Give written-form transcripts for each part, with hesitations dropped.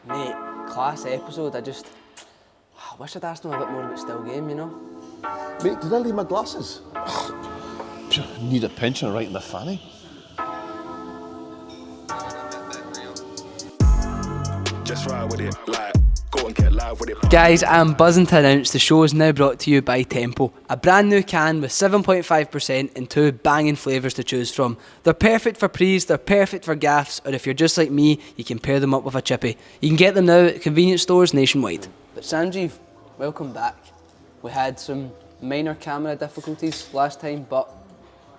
Mate, class episode. I wish I'd asked him a bit more about Still Game, you know? Mate, did I leave my glasses? Need a pension right in the fanny. Just ride with it, like, go and get live with it. Guys, I'm buzzing to announce the show is now brought to you by Tempo, a brand new can with 7.5% and 2 banging flavours to choose from. They're perfect for prees, they're perfect for gaffs, or if you're just like me, you can pair them up with a chippy. You can get them now at convenience stores nationwide. But Sanjeev, welcome back. We had some minor camera difficulties last time, but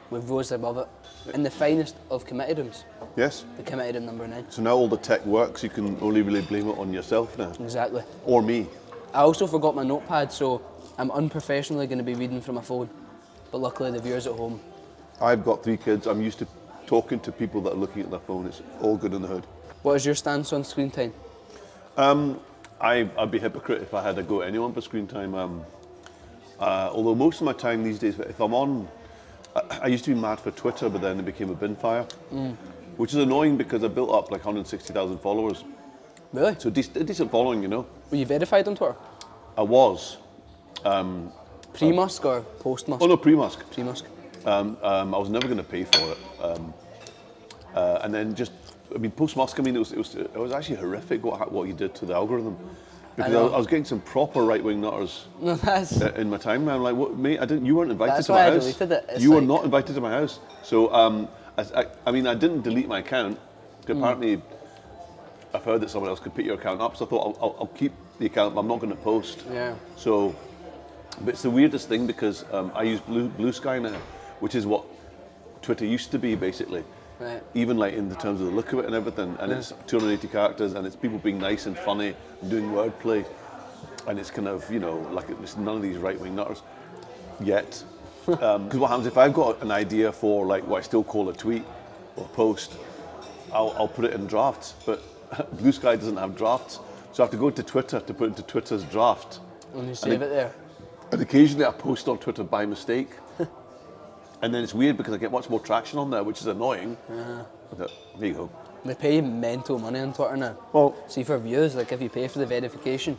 we've rose above it. In the finest of committee rooms. Yes. The committee room number 9. So now all the tech works, you can only really blame it on yourself now. Exactly. Or me. I also forgot my notepad, so I'm unprofessionally going to be reading from my phone. But luckily the viewers at home. I've got 3 kids. I'm used to talking to people that are looking at their phone. It's all good in the hood. What is your stance on screen time? I'd be a hypocrite if I had to go to anyone for screen time. Although most of my time these days, if I'm on, I used to be mad for Twitter, but then it became a bin fire, which is annoying because I built up like 160,000 followers. Really? So a decent following, you know. Were you verified on Twitter? I was. Pre-Musk or post-Musk? Oh no, pre-Musk. Pre-Musk. I was never going to pay for it, and then post-Musk. I mean, it was actually horrific what he did to the algorithm, because I was getting some proper right-wing nutters in my time. I'm like, what, mate? You weren't invited to my house. That's why I deleted it. You were not invited to my house. So I didn't delete my account. Apparently, I've heard that someone else could pick your account up. So I thought I'll keep the account, but I'm not going to post. Yeah. So, but it's the weirdest thing because I use Blue Sky now, which is what Twitter used to be basically. Right. Even like in the terms of the look of it and everything, and it's 280 characters, and it's people being nice and funny, and doing wordplay, and it's kind of, you know, like it's none of these right-wing nutters yet. Because what happens if I've got an idea for like what I still call a tweet or a post, I'll put it in drafts, but Blue Sky doesn't have drafts, so I have to go to Twitter to put into Twitter's draft. And you save it there. And occasionally I post on Twitter by mistake. And then it's weird because I get much more traction on there, which is annoying. But there you go. They pay mental money on Twitter now. Well, see, for views, like if you pay for the verification,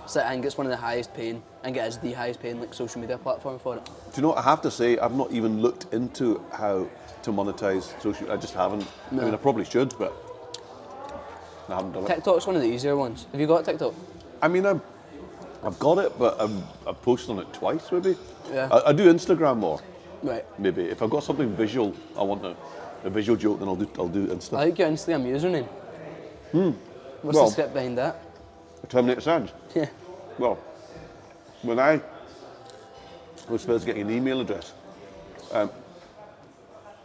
it's like, I think it's one of the highest paying, I think it is the highest paying like social media platform for it. do you know what I have to say? I've not even looked into how to monetize social. I just haven't. No. I mean, I probably should, but I haven't done it. TikTok's one of the easier ones. Have you got TikTok? I mean, I've got it, but I've posted on it twice, maybe. Yeah. I do Instagram more. Right. Maybe if I've got something visual, I want a visual joke, then I'll do Insta. I like your Instagram username. What's Well, the script behind that? Terminator Sanj. Yeah. Well, when I was first getting an email address,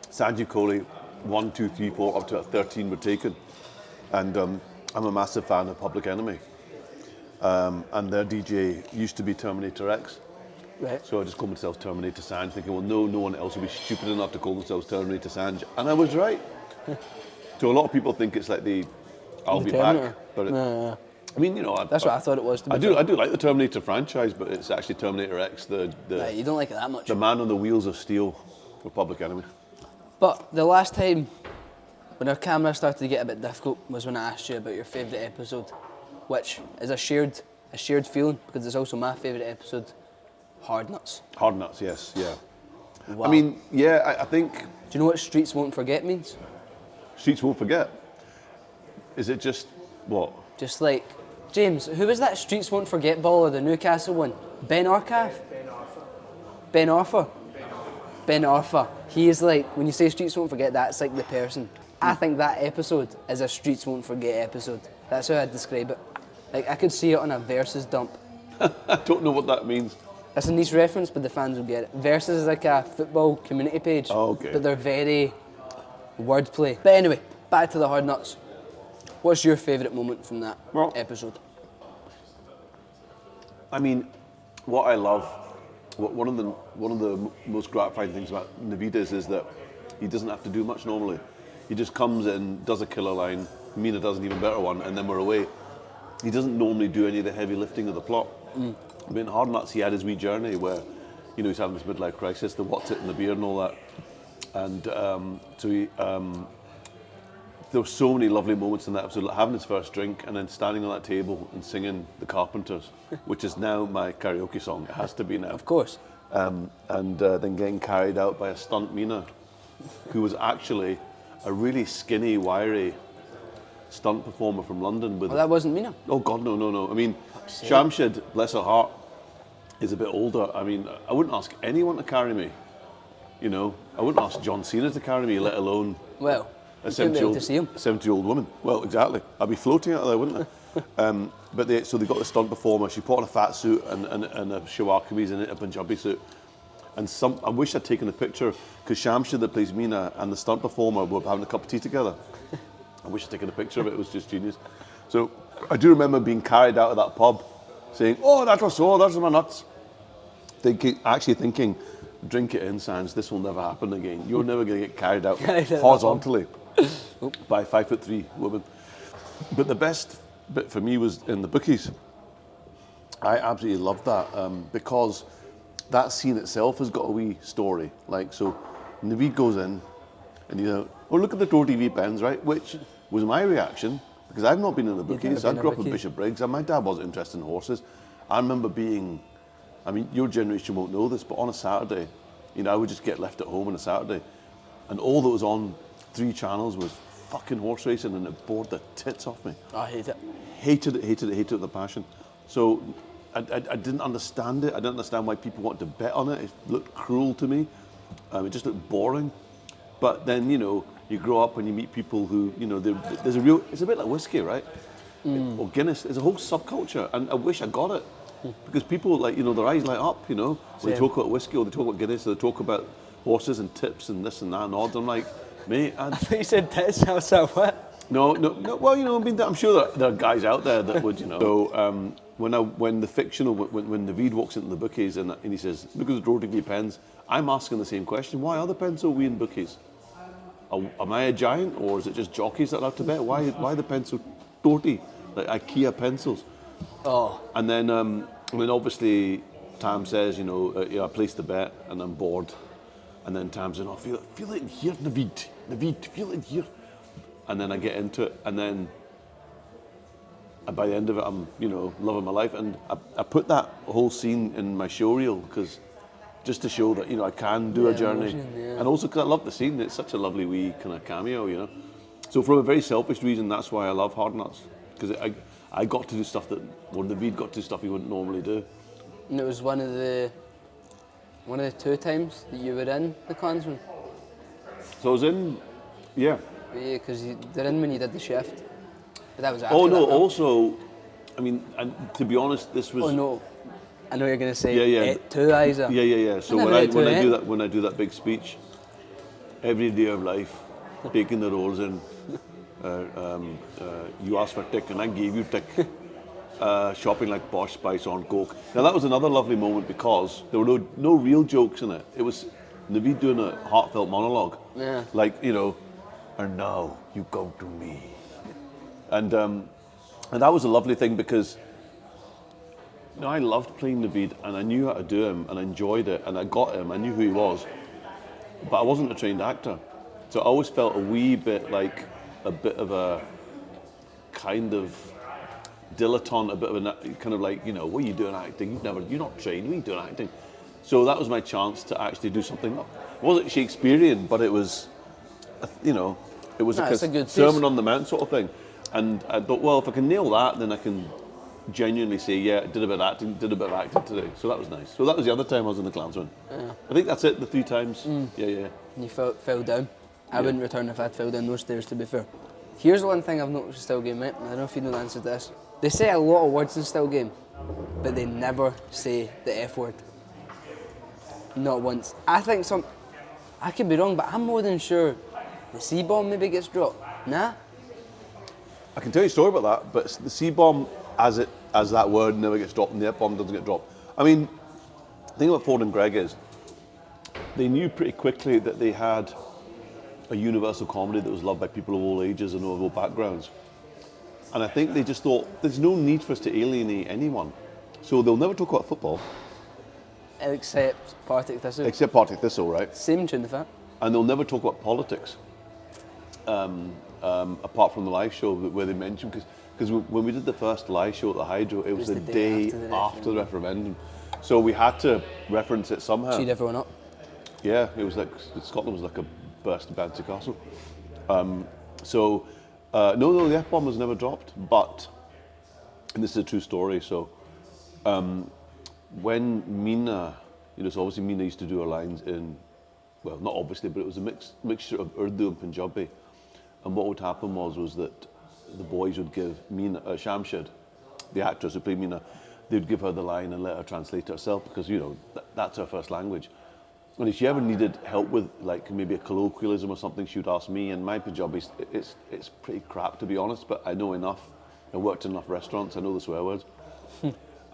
Sanjeev Kohli, 1, 2, 3, 4, up to 13 were taken, and I'm a massive fan of Public Enemy, and their DJ used to be Terminator X. Right. So I just called myself Terminator Sanj, thinking, well, no one else will be stupid enough to call themselves Terminator Sanj, and I was right. So a lot of people think it's like I'll be back, but I mean, you know, that's what I thought it was. I do like the Terminator franchise, but it's actually Terminator X, Right, you don't like it that much. the man on the wheels of steel for Public Enemy. But the last time when our camera started to get a bit difficult was when I asked you about your favourite episode, which is a shared feeling because it's also my favourite episode. Hard Nuts. Hard Nuts, yes, yeah. Wow. I mean, yeah, I think do you know what Streets Won't Forget means? Streets Won't Forget. Is it just what? Just like, James, who was that Streets Won't Forget baller, the Newcastle one? Ben Arcaf? Ben Arfa. Ben Arfa. He is like, when you say Streets Won't Forget, that's like the person. I think that episode is a Streets Won't Forget episode. That's how I'd describe it. Like, I could see it on a Versus dump. I don't know what that means. That's a niche reference, but the fans will get it. Versus is like a football community page, okay. But they're very wordplay. But anyway, back to the Hard Nuts. What's your favourite moment from that episode? I mean, what I love, one of the most gratifying things about Naveed is that he doesn't have to do much normally. He just comes in, does a killer line, Mina does an even better one, and then we're away. He doesn't normally do any of the heavy lifting of the plot. But in Hard Nuts, he had his wee journey where, you know, he's having this midlife crisis, the what's it and the beer and all that. And there were so many lovely moments in that episode, like having his first drink and then standing on that table and singing The Carpenters, which is now my karaoke song. It has to be now. Of course. And then getting carried out by a stunt Mina, who was actually a really skinny, wiry stunt performer from London. With That wasn't Mina. Oh God, no. I mean, Shamshed, bless her heart, is a bit older. I mean, I wouldn't ask anyone to carry me. You know, I wouldn't ask John Cena to carry me, let alone a 70-year-old woman. Well, exactly. I'd be floating out there, wouldn't I? So they got the stunt performer. She put on a fat suit and a shalwar kameez in it, a Punjabi suit. And I wish I'd taken a picture, because Shamshed, that plays Mina, and the stunt performer were having a cup of tea together. I wish I'd taken a picture of it. It was just genius. So I do remember being carried out of that pub, saying, "Oh, that was so. Those are my nuts." Actually thinking, drink it in, Sanj. This will never happen again. You're never going to get carried out horizontally by a 5'3" woman. But the best bit for me was in the bookies. I absolutely loved that because that scene itself has got a wee story. Like, so Naveed goes in and oh, look at the Door TV pens, right? Which was my reaction, because I've not been in the bookies. I grew up in Bishop Briggs and my dad wasn't interested in horses. I remember I mean, your generation won't know this, but on a Saturday, I would just get left at home on a Saturday and all that was on 3 channels was fucking horse racing, and it bored the tits off me. I hate it. Hated it with a passion. So I didn't understand it. I didn't understand why people wanted to bet on it. It looked cruel to me. It just looked boring. But then, you grow up and you meet people who, it's a bit like whiskey, right? Or Guinness. There's a whole subculture, and I wish I got it. Because people, their eyes light up, when they talk about whiskey or they talk about Guinness, or they talk about horses and tips and this and that and odds. I'm like, mate, I thought you said tits. I was like, what? No. Well, I'm sure there are guys out there that would, So when the fictional, when Naveed walks into the bookies and he says, "Look at the Door TV pens," I'm asking the same question. Why are the pens so wee in bookies? Am I a giant, or is it just jockeys that allowed to bet? Why are the pens so dirty, like IKEA pencils? Oh. And then obviously Tam says, I placed the bet and I'm bored. And then Tam says, "Oh, feel it in here, Naveed, feel it in here." And then I get into it, and then by the end of it, I'm, loving my life. And I put that whole scene in my show reel, because just to show that, I can do a journey. And also because I love the scene. It's such a lovely wee kind of cameo, So from a very selfish reason, that's why I love Hard Nuts. Because I got to do stuff Naveed got to do stuff he wouldn't normally do. And it was one of the 2 times that you were in The Clansman. So I was in, yeah. Yeah, because they're in when you did the shift. But that was after also, I mean, and to be honest, this was... Oh no, I know you're going to say Et tu, Isa. Yeah. So when I do that big speech, every day of life, taking the roles in, you asked for tick and I gave you tick. Shopping like Posh Spice on Coke. Now that was another lovely moment because there were no real jokes in it. It was Naveed doing a heartfelt monologue. Yeah. Like, and now you come to me. And that was a lovely thing because I loved playing Naveed and I knew how to do him and I enjoyed it and I got him. I knew who he was, but I wasn't a trained actor. So I always felt a wee bit like a bit of a kind of dilettante, a bit of a kind of like, what are you doing acting? You're not trained, what are you doing acting? So that was my chance to actually do something. It wasn't Shakespearean, but it was, it was a good Sermon on the Mount sort of thing. And I thought, well, if I can nail that, then I can genuinely say, yeah, I did a bit of acting today. So that was nice. So that was the other time I was in The Clansman. Yeah. I think that's it, the 3 times. Yeah. And you fell down. I wouldn't return if I'd fell down those stairs, to be fair. Here's one thing I've noticed in Still Game, mate. I don't know if you know the answer to this. They say a lot of words in Still Game, but they never say the F word. Not once. I think I could be wrong, but I'm more than sure the C-bomb maybe gets dropped. Nah? I can tell you a story about that, but the C-bomb, as that word, never gets dropped and the F-bomb doesn't get dropped. I mean, the thing about Ford and Greg is, they knew pretty quickly that they had a universal comedy that was loved by people of all ages and of all backgrounds. And I think they just thought, there's no need for us to alienate anyone. So they'll never talk about football. Except Partick Thistle. Except Partick Thistle, right? Same tune, in fact. and they'll never talk about politics, apart from the live show where they mention, because when we did the first live show at the Hydro, it was the day after the referendum. So we had to reference it somehow. Cheer everyone up. Yeah, it was like, Scotland was like a burst of Bouncy Castle. No, the F-bomb was never dropped, but, and this is a true story, so when Meena, so obviously Meena used to do her lines in, well, not obviously, but it was a mixture of Urdu and Punjabi. And what would happen was that the boys would give Meena, Shamshed, the actress who played Meena, they'd give her the line and let her translate it herself because, that's her first language. And if she ever needed help with, like, maybe a colloquialism or something, she would ask me. And my Punjabi, it's pretty crap, to be honest, but I know enough. I worked in enough restaurants, I know the swear words.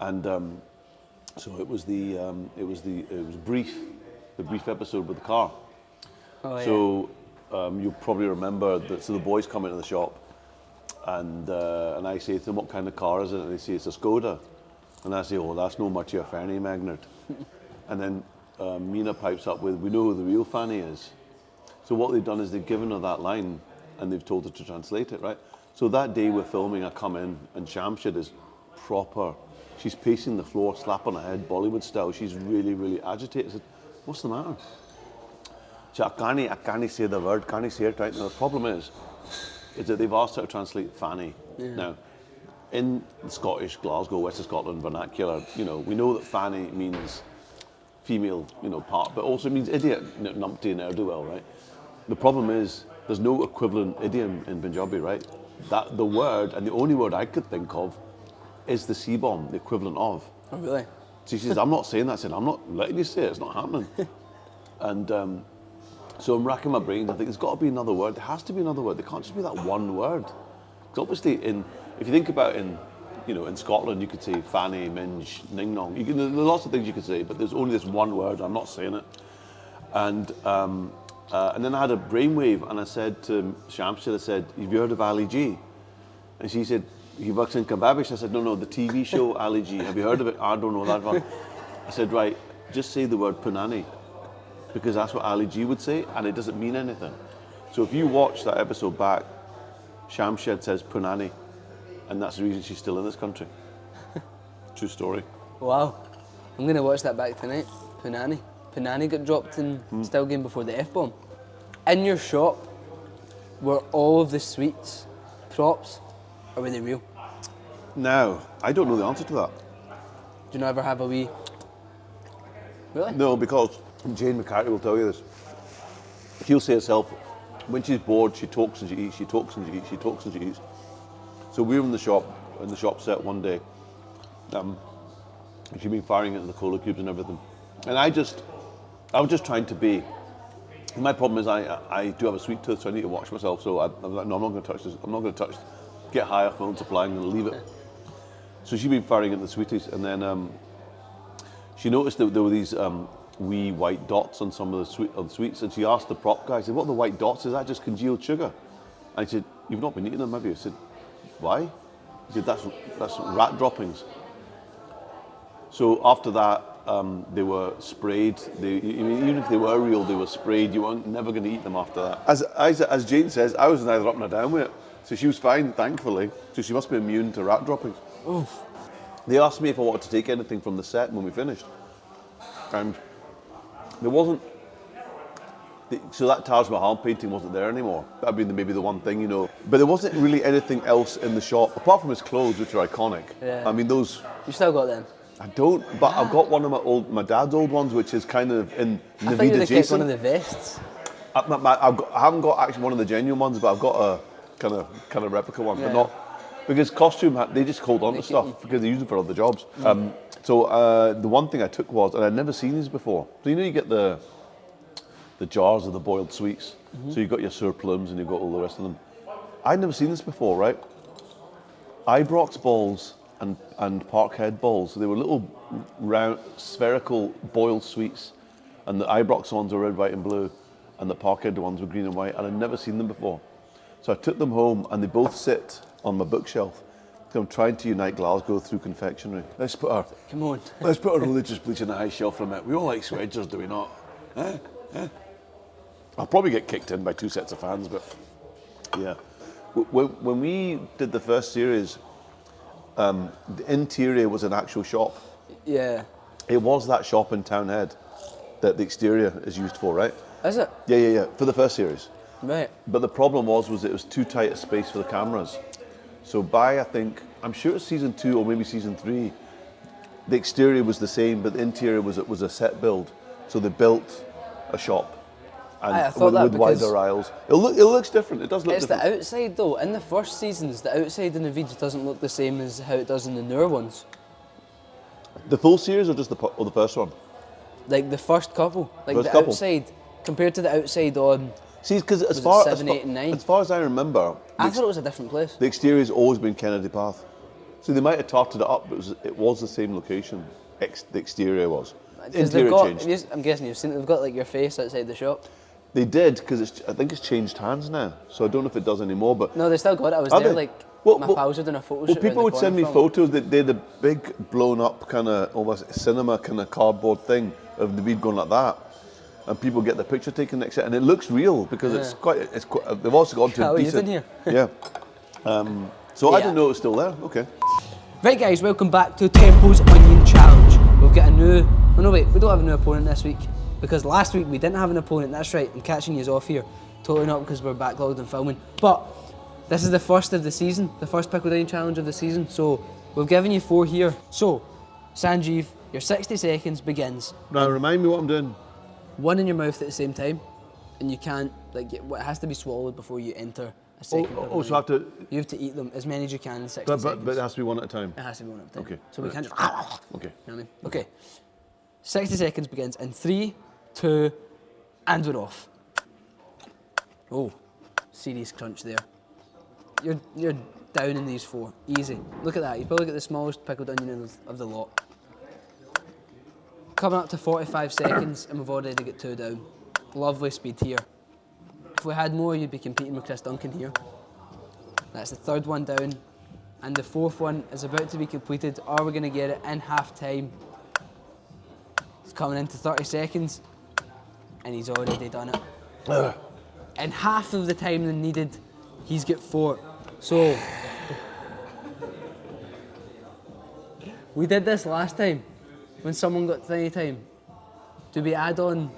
And so it was the brief episode with the car. Oh, yeah. So you'll probably remember that. So the boys come into the shop, and I say to them, "What kind of car is it?" And they say, "It's a Skoda." And I say, "Oh, that's no much of a Fanny magnet." And then Meena pipes up with, "We know who the real Fanny is." So what they've done is they've given her that line, and they've told her to translate it, right? So that day we're filming, I come in, and Shamshed is proper. She's pacing the floor, slap on her head, Bollywood style. She's really, really agitated. I said, "What's the matter?" She said, I can't say the word, can't say it right. Now the problem is that they've asked her to translate Fanny. Yeah. Now, in Scottish, Glasgow, West of Scotland vernacular, we know that Fanny means female, part, but also means idiot, numpty and ne'er-do-well, right? The problem is there's no equivalent idiom in Punjabi, right? That the word, and the only word I could think of, is the C-bomb, the equivalent of. Oh, really? So she says, "I'm not saying that." I said, "I'm not letting you say it, it's not happening." And so I'm racking my brains. I think there's got to be another word. There has to be another word. There can't just be that one word. Because obviously, if you think about in Scotland, you could say fanny, minge, ning nong. There's lots of things you could say, but there's only this one word. I'm not saying it. And then I had a brainwave, and I said to Shamshed, I said, "Have you heard of Ali G?" And she said, "He works in Kababish." I said, No, the TV show Ali G. Have you heard of it? I don't know that one. I said, "Right, just say the word punani, because that's what Ali G would say, and it doesn't mean anything." So if you watch that episode back, Shamshed says punani, and that's the reason she's still in this country. True story. Wow. I'm going to watch that back tonight. Punani. Punani got dropped in Still Game before the F-bomb. In your shop, were all of the sweets props, or were they real? Now, I don't know the answer to that. Do you not ever have a wee... Really? No, because Jane McCarthy will tell you this. She'll say herself, when she's bored, she talks and she eats, she talks and she eats, she talks and she eats. So we were in the shop set one day. She'd been firing it in the cola cubes and everything. And I was just trying to be. My problem is I do have a sweet tooth, so I need to watch myself. So I'm like, no, I'm not going to touch this. I'm not going to get high off my own supply. I'm going to leave it. So she'd been firing at the sweeties, and then she noticed that there were these wee white dots on some of the sweets, and she asked the prop guy, I said, "What are the white dots? Is that just congealed sugar?" I said, "You've not been eating them, have you?" I said, "Why?" He said, that's rat droppings. So after that, they were sprayed. Even if they were real, they were sprayed. You weren't never going to eat them after that. As Jane says, I was neither up nor down with it. So she was fine, thankfully. So she must be immune to rat droppings. Oof. They asked me if I wanted to take anything from the set when we finished. And there wasn't... So that Taj Mahal painting wasn't there anymore. That'd be maybe the one thing, But there wasn't really anything else in the shop, apart from his clothes, which are iconic. Yeah. I mean, those... You still got them? I don't, but I've got one of my dad's old ones, which is kind of in I Naveed thought you kept one adjacent. of the vests. I haven't got actually one of the genuine ones, but I've got a kind of replica one, Yeah. but not because costume. They just hold on to stuff because they use them for other jobs. So the one thing I took was, and I'd never seen these before. So you get the jars of the boiled sweets. So you've got your sour plums and you've got all the rest of them. I'd never seen this before, right? Ibrox balls and Parkhead balls. So they were little round, spherical boiled sweets, and the Ibrox ones were red, white, and blue, and the Parkhead ones were green and white, and I'd never seen them before. So I took them home, and they both sit on my bookshelf. So I'm trying to unite Glasgow through confectionery. Let's put our religious bleach in the high shelf for a minute. We all like Swedgers, do we not? I'll probably get kicked in by 2 sets of fans, but yeah. When we did the first series, the interior was an actual shop. Yeah. It was that shop in Townhead that the exterior is used for, right? Is it? Yeah. For the first series. Right. But the problem was it was too tight a space for the cameras. So by, I think, I'm sure it's season 2 or maybe season 3, the exterior was the same, but the interior was a set build. So they built a shop. And I thought that with because wider aisles. It looks different. It does look it's different. the outside though. In the first seasons, the outside in the Naveed doesn't look the same as how it does in the newer ones. The full series or just the first one? Like the first couple, like First the couple. outside compared to the outside on. See, because Was it 7, 8 and 9? as far as I remember, I thought it was a different place. the exterior's always been Kennedy Path. So they might have tarted it up, but it was the same location. The exterior was. Because Interior they've got, changed. I'm guessing you've seen, they've got like your face outside the shop. They did, because I think it's changed hands now. So I don't know if it does anymore, but No, they still got it. I was Are there, they? like, Well, my well- pals were doing a photo well, shoot. around people the would send me corner from it. photos that they had a big blown up kind of almost cinema kind of cardboard thing of the bead going like that. And people get the picture taken next to it, and it looks real because it's quite. They've also gone to How a are you decent. doing Yeah. So I Yeah. didn't know it was still there. Okay. Right guys, welcome back to Tempo's Onion Challenge. We've got a new, oh no wait, we don't have a new opponent this week because last week we didn't have an opponent, that's right, I'm catching you off here. Totally not because we're backlogged and filming. But this is the first of the season, the first Pickled Onion Challenge of the season, so we've given you 4 here. So, Sanjeev, your 60 seconds begins. Now remind me what I'm doing. 1 in your mouth at the same time, and you can't, like, it has to be swallowed before you enter a second. Pickled So I have onion. to. You have to eat them as many as you can in 60 But seconds. it has to be one at a time. It has to be one at a time. Okay, So we right. can't just. Okay. You know what I mean? Okay. 60 seconds begins in 3, 2, and we're off. Oh, serious crunch there. You're down in these 4. Easy. Look at that. You probably got the smallest pickled onion of the lot. Coming up to 45 seconds, and we've already got 2 down. Lovely speed here. If we had more, you'd be competing with Chris Duncan here. That's the 3rd one down. And the 4th one is about to be completed. Are we going to get it in half time? It's coming into 30 seconds. And he's already done it. In half of the time than needed, he's got 4. So, we did this last time when someone got tiny time. Do we add on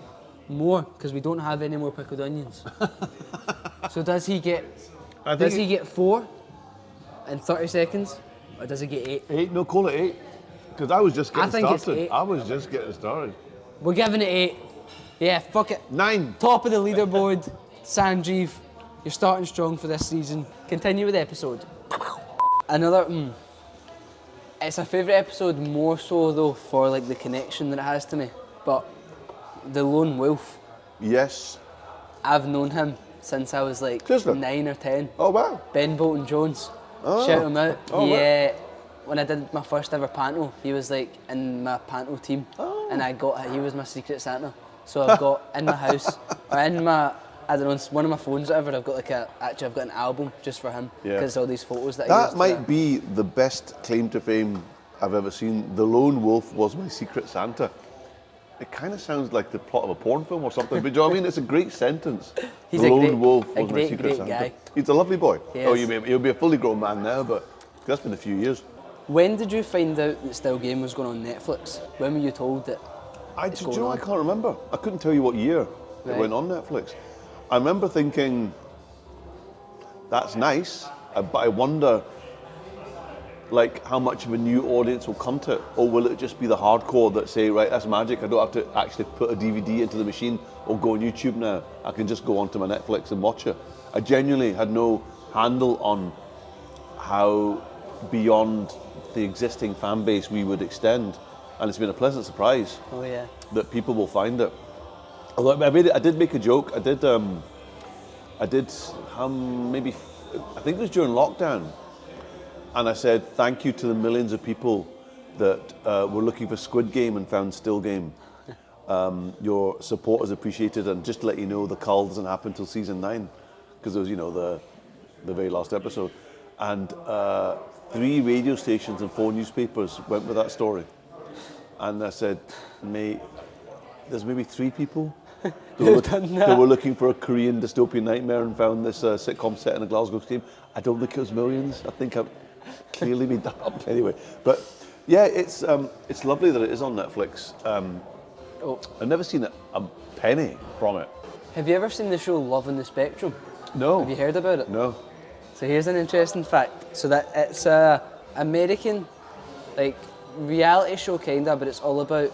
more? Because we don't have any more pickled onions. So does he get 4 in 30 seconds? Or does he get 8? 8? No, call it 8. Because I was just getting think it's started. 8. I was just getting started. We're giving it 8. Yeah, fuck it. 9. Top of the leaderboard, Sanjeev. You're starting strong for this season. Continue with the episode. Another, it's a favourite episode more so though for like the connection that it has to me. But the Lone Wolf, Yes. I've known him since I was like Seriously? 9 or 10. Oh wow. Ben Bolton Jones. Oh. Shout him out. Oh, Yeah. When I did my first ever panto, he was like in my panto team, and he was my secret Santa. So I've got in my house, or in my, I don't know, one of my phones or whatever, I've got like I've got an album just for him, Yeah. because all these photos that he That used might be the best claim to fame I've ever seen. The Lone Wolf was my secret Santa. It kind of sounds like the plot of a porn film or something, but do you know what I mean? It's a great sentence. He's the a Lone great- Wolf a was my great, secret great Santa. guy. He's a lovely boy. He Oh, is. he'll be a fully grown man now, but that's been a few years. When did you find out that Still Game was going on Netflix? When were you told that? Do It's you going know, on. I can't remember. I couldn't tell you what year it Right. went on Netflix. I remember thinking, that's nice, but I wonder, like, how much of a new audience will come to it, or will it just be the hardcore that say, right, that's magic. I don't have to actually put a DVD into the machine or go on YouTube now. I can just go onto my Netflix and watch it. I genuinely had no handle on how beyond the existing fan base we would extend, and it's been a pleasant surprise Oh yeah. that people will find it. Although I did make a joke. I did maybe, I think it was during lockdown, and I said thank you to the millions of people that were looking for Squid Game and found Still Game. Your support is appreciated, and just to let you know, the cull doesn't happen till season 9, because it was, you know, the very last episode, and 3 radio stations and 4 newspapers went with that story. And I said, mate, there's maybe 3 people They were looking for a Korean dystopian nightmare and found this sitcom set in a Glasgow scheme. I don't think it was millions. I think I've clearly made that up anyway. But yeah, it's lovely that it is on Netflix. I've never seen a penny from it. Have you ever seen the show Love on the Spectrum? No. Have you heard about it? No. So here's an interesting fact. So that it's a American, like, reality show kinda, but it's all about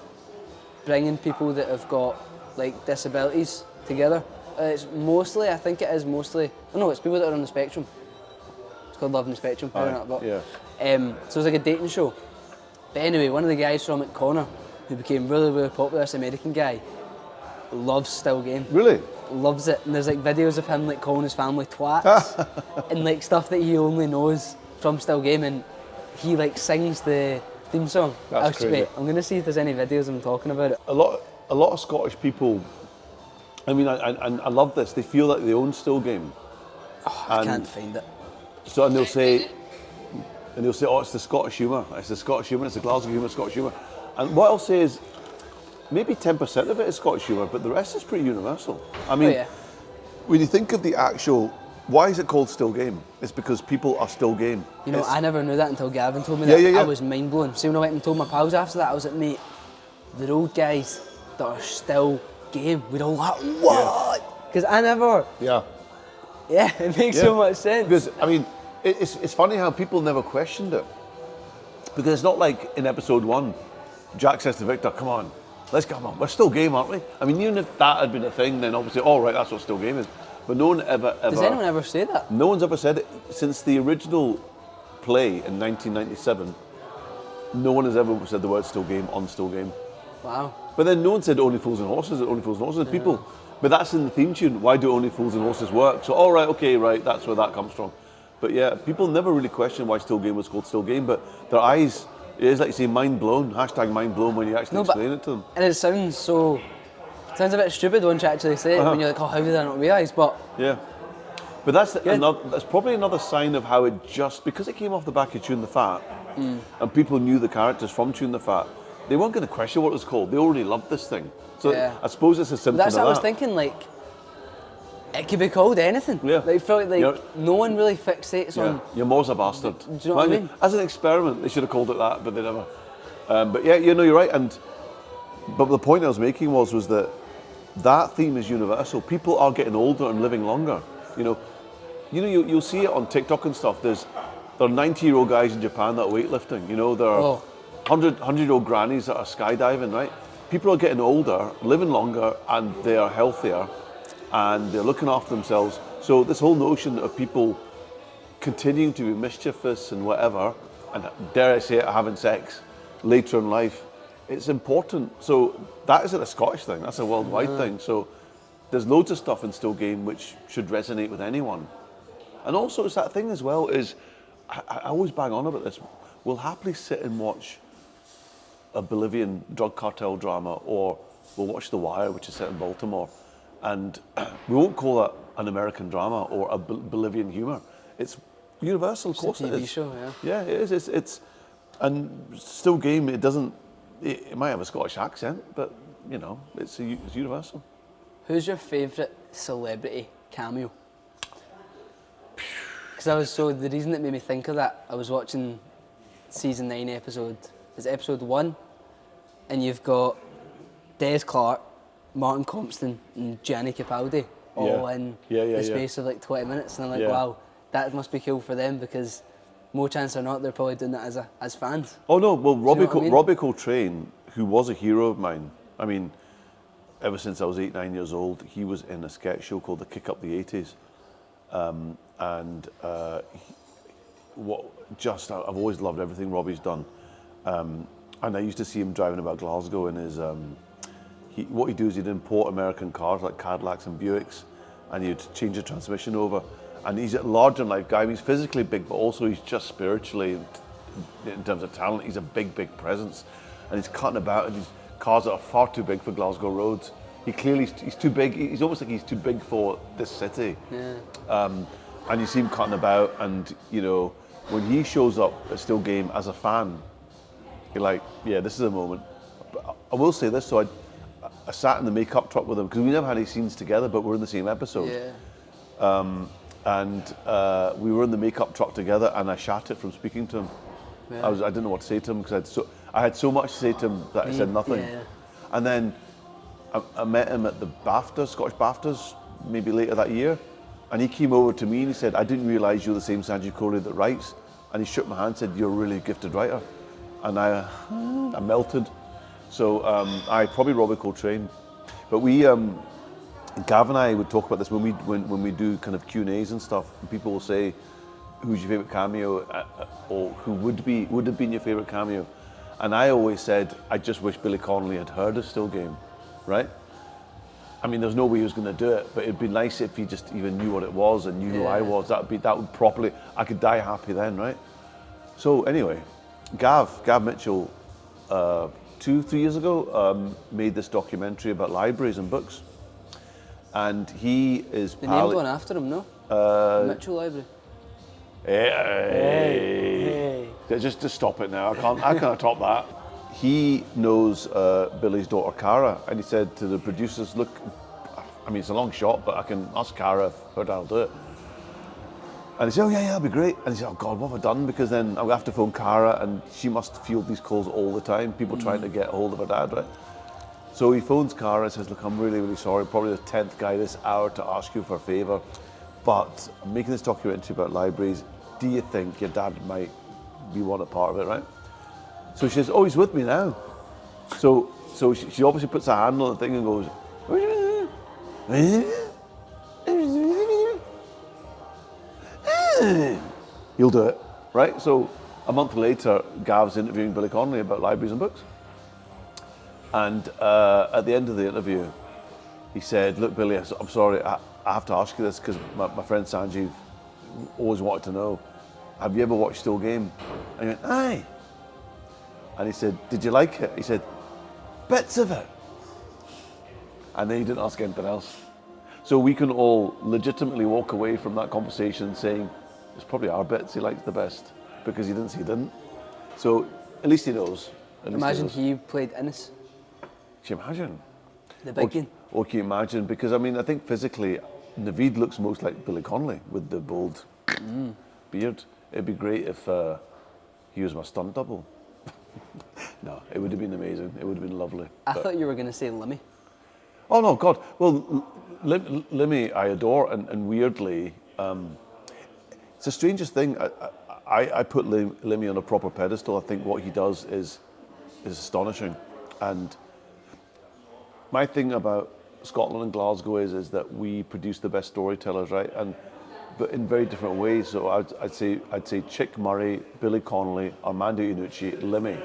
bringing people that have got, like, disabilities together. It's mostly, I think it is mostly, oh no, it's people that are on the spectrum. It's called Love on the Spectrum. Yeah. So it's like a dating show. But anyway, one of the guys from it, Connor, who became really, really popular, this American guy, loves Still Game. Really? Loves it. And there's like videos of him like calling his family twats and like stuff that he only knows from Still Game, and he like sings the theme song. That's crazy. Wait, I'm gonna see if there's any videos of him talking about it. A lot of Scottish people, I mean, I love this, they feel like they own Still Game. Oh, I can't find it. So, and they'll say, oh, it's the Scottish humour, it's the Scottish humour, it's the Glasgow humour, Scottish humour. And what I'll say is, maybe 10% of it is Scottish humour, but the rest is pretty universal. I mean, when you think of the actual, why is it called Still Game? It's because people are still game. You know, I never knew that until Gavin told me that. Yeah. I was mind blown. See, when I went and told my pals after that, I was like, mate, they're old guys that are still game. We'd all like, what? Because I never. Yeah. Yeah, it makes so much sense. Because, I mean, it's funny how people never questioned it. Because it's not like in episode 1, Jack says to Victor, come on, let's come on, we're still game, aren't we? I mean, even if that had been a thing, then obviously, all right, that's what still game is. But no one ever... Does anyone ever say that? No one's ever said it. Since the original play in 1997, no one has ever said the word still game on Still Game. Wow. But then no one said Only Fools and Horses, Only Fools and Horses. People, but that's in the theme tune. Why do Only Fools and Horses work? So, all right, okay, right, that's where that comes from. But yeah, people never really question why Still Game was called Still Game, but their eyes, it is like you say, mind blown, hashtag mind blown when you actually explain it to them. And it sounds a bit stupid once you actually say it, when you're like, oh, how did I not realise? But yeah. But that's probably another sign of how it just, because it came off the back of Tune the Fat, and people knew the characters from Tune the Fat, they weren't going to question what it was called. They already loved this thing. So I suppose it's a symptom of that. That's what I was thinking, like, it could be called anything. Yeah. Like, felt like no one really fixates on... Your Mo's a bastard. Do you know what I mean? As an experiment, they should have called it that, but they never. But yeah, you're right. But the point I was making was that theme is universal. People are getting older and living longer. You'll see it on TikTok and stuff. There are 90-year-old guys in Japan that are weightlifting. There are 100-year-old grannies that are skydiving, right? People are getting older, living longer, and they are healthier, and they're looking after themselves. So this whole notion of people continuing to be mischievous and whatever, and dare I say it, having sex later in life, it's important. So that isn't a Scottish thing, that's a worldwide thing. So there's loads of stuff in Still Game which should resonate with anyone. And also it's that thing as well is, I always bang on about this, we'll happily sit and watch a Bolivian drug cartel drama, or we'll watch The Wire, which is set in Baltimore, and we won't call that an American drama or a Bolivian humour. It's universal, of course it is. It's a TV show, yeah. Yeah, it is. It's and Still Game. It might have a Scottish accent, but it's universal. Who's your favourite celebrity cameo? Because the reason that made me think of that, I was watching season 9 episode 1, and you've got Des Clark, Martin Compston, and Gianni Capaldi all in the space of like 20 minutes, and I'm like, wow, that must be cool for them, because more chance or not, they're probably doing that as fans. Oh no, well, Robbie Coltrane, who was a hero of mine, I mean, ever since I was 8-9 years old, he was in a sketch show called The Kick Up the 80s. I've always loved everything Robbie's done. And I used to see him driving about Glasgow in his, what he'd do is he'd import American cars like Cadillacs and Buicks, and he'd change the transmission over. And he's a larger than life guy. He's physically big, but also he's just spiritually, in terms of talent, he's a big presence. And he's cutting about in these cars that are far too big for Glasgow roads. He's too big. He's almost like he's too big for this city. Yeah. And you see him cutting about, and when he shows up at Still Game as a fan, you're like, yeah, this is a moment. But I will say this, so I sat in the makeup truck with him because we never had any scenes together, but we're in the same episode. Yeah. We were in the makeup truck together, and I shat it from speaking to him. Yeah. I didn't know what to say to him because I had so much to say to him that I said nothing. Yeah. And then I met him at the BAFTAs, Scottish BAFTAs, maybe later that year, and he came over to me and he said, "I didn't realise you're the same Sanjeev Kohli that writes." And he shook my hand and said, "You're a really gifted writer." And I melted. So I probably Robbie Coltrane, but we, Gav and I would talk about this when we do kind of Q&As and stuff. And people will say, "Who's your favourite cameo?" Or who would have been your favourite cameo? And I always said, I just wish Billy Connolly had heard of Still Game, right? I mean, there's no way he was going to do it, but it'd be nice if he just even knew what it was and knew who I was. That would properly, I could die happy then, right? So anyway, Gav Mitchell, 2-3 years ago, made this documentary about libraries and books. And he is... The named one after him, no? Mitchell Library. Hey. Just stop it now. I can't top that. He knows Billy's daughter Cara, and he said to the producers, "Look, I mean it's a long shot, but I can ask Cara if her dad will do it." And he said, "Oh yeah, that'd be great." And he said, "Oh God, what have I done? Because then I'll have to phone Cara, and she must field these calls all the time. People trying to get a hold of her dad, right?" So he phones Cara and says, "Look, I'm really, really sorry. Probably the 10th guy this hour to ask you for a favour, but I'm making this documentary about libraries. Do you think your dad might be one a part of it, right?" So she says, "Oh, he's with me now." So she obviously puts her hand on the thing and goes, "You'll do it," right? So a month later, Gav's interviewing Billy Connolly about libraries and books. And at the end of the interview, he said, "Look, Billy, I'm sorry, I have to ask you this because my friend Sanjeev always wanted to know, have you ever watched Still Game?" And he went, "Aye." And he said, "Did you like it?" He said, "Bits of it." And then he didn't ask anything else. So we can all legitimately walk away from that conversation saying, it's probably our bits he likes the best because he didn't say he didn't. So at least he knows. Imagine he played Innes. Can you imagine? The big one. Or can you imagine? Because I mean, I think physically, Naveed looks most like Billy Connolly with the bold beard. It'd be great if he was my stunt double. No, it would have been amazing. It would have been lovely. I thought you were going to say Limmy. Oh no, God. Well, Limmy I adore, and weirdly, it's the strangest thing. I put Limmy on a proper pedestal. I think what he does is astonishing. And my thing about Scotland and Glasgow is that we produce the best storytellers, right? But in very different ways. So I'd say Chick Murray, Billy Connolly, Armando Iannucci, Limmy,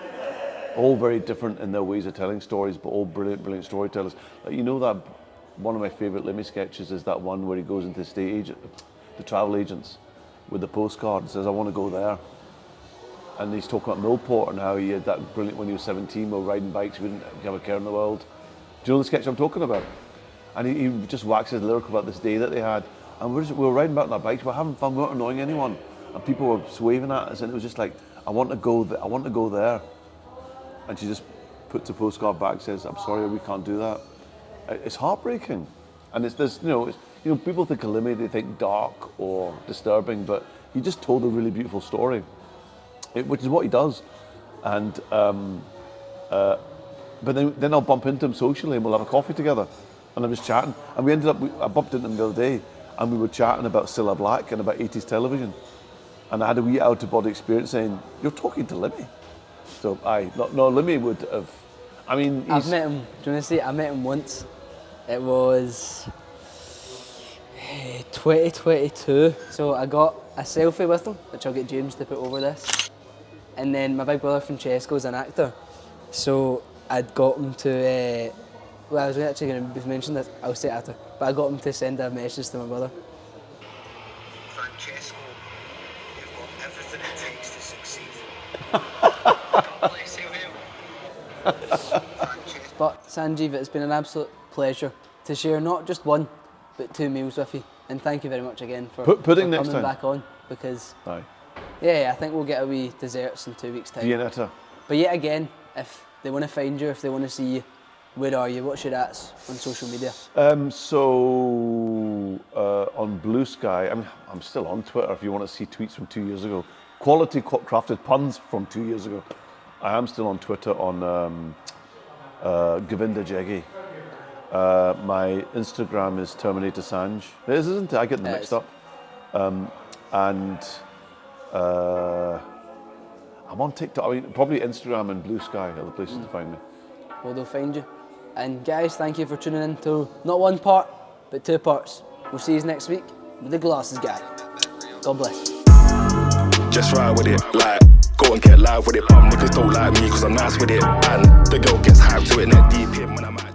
all very different in their ways of telling stories, but all brilliant storytellers. You know that one of my favourite Limmy sketches is that one where he goes into the travel agents with the postcard and says, "I want to go there." And he's talking about Millport and how he had that brilliant when he was 17, while riding bikes, he wouldn't have a care in the world. Do you know the sketch I'm talking about? And he just waxes lyrical about this day that they had. And we were riding back on our bikes, we were having fun, we weren't annoying anyone. And people were waving at us, and it was just like, I want to go there. And she just puts a postcard back and says, "I'm sorry, we can't do that." It's heartbreaking. And it's this, people think of Limmy, they think dark or disturbing, but he just told a really beautiful story, which is what he does. And but then I'll bump into him socially and we'll have a coffee together. And I was chatting, and I bumped into him the other day, and we were chatting about Cilla Black and about 80s television. And I had a wee out-of-body experience saying, "You're talking to Limmy." So Limmy would have, I mean, I've met him, do you want to say, I met him once. It was 2022. So I got a selfie with him, which I'll get James to put over this. And then my big brother Francesco's an actor. So I'd got him to, I was actually going to mention this, I'll say after, but I got him to send a message to my brother. "Francesco, you've got everything it takes to succeed." God bless you, Francesco. But Sanjeev, it's been an absolute pleasure to share not just one, but 2 meals with you. And thank you very much again for pudding for next coming time. back on, because Aye. I think we'll get a wee desserts in 2 weeks' time. Viennetta. But yet again, if they want to find you, if they want to see you, Where are you? What's your ads on social media? On Blue Sky, I'm still on Twitter if you want to see tweets from 2 years ago. Quality crafted puns from 2 years ago. I am still on Twitter on Govinda Jaggi. My Instagram is Terminator Sanj. It is, isn't it? I get them mixed up. And I'm on TikTok. Probably Instagram and Blue Sky are the places to find me. Well, they'll find you. And guys, thank you for tuning in to not one part, but 2 parts. We'll see you next week with the Glasses Guy. God bless. Just ride with it, like, go and get live with it. Niggas don't like me cause I'm nice with it. And the girl gets hyped to it, neck deep in when I'm